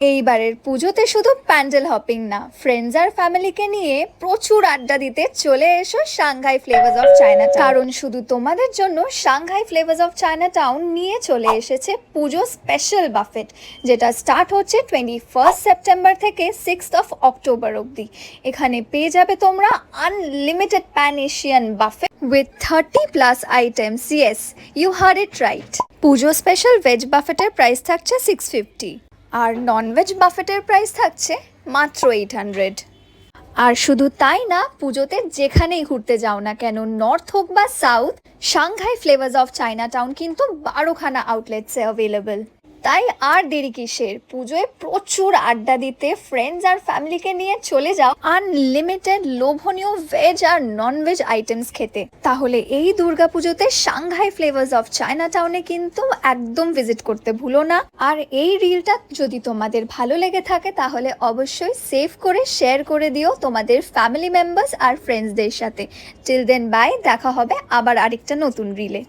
এইবারের পুজোতে শুধু প্যান্ডেল হপিং না, ফ্রেন্ডস আর ফ্যামিলিকে নিয়ে প্রচুর আড্ডা দিতে চলে এসো সাংহাই ফ্লেভার্স অফ চায়না, কারণ শুধু তোমাদের জন্য Shanghai flavours of China town নিয়ে চলে এসেছে পুজো স্পেশাল বাফেট, যেটা স্টার্ট হচ্ছে 21 সেপ্টেম্বর থেকে 6 অক্টোবর অবধি। এখানে পেয়ে যাবে তোমরা unlimited pan Asian buffet with 30+ items. Yes, you heard it right. Pujo special veg বাফেটের প্রাইস থাকছে 650, আর ননভেজ বাফেটের প্রাইস থাকছে মাত্র 800। আর শুধু তাই না, পুজোতে যেখানেই ঘুরতে যাও না কেন, নর্থ হোক বা south, Shanghai flavours of China town কিন্তু 12খানা আউটলেটসে অ্যাভেলেবল। তাই আর দেরি কিসের, পুজোয় প্রচুর আড্ডা দিতে ফ্রেন্ডস আর ফ্যামিলিকে নিয়ে চলে যাও আনলিমিটেড লোভনীয় ভেজ আর ননভেজ আইটেমস খেতে। তাহলে এই দুর্গাপুজোতে সাংহাই ফ্লেভার্স অফ চায়না টাউনে কিন্তু একদম ভিজিট করতে ভুলো না। আর এই রিলটা যদি তোমাদের ভালো লেগে থাকে তাহলে অবশ্যই সেভ করে শেয়ার করে দিও তোমাদের ফ্যামিলি মেম্বার্স আর ফ্রেন্ডসদের সাথে। টিল দেন বাই, দেখা হবে আবার আরেকটা নতুন রিলে।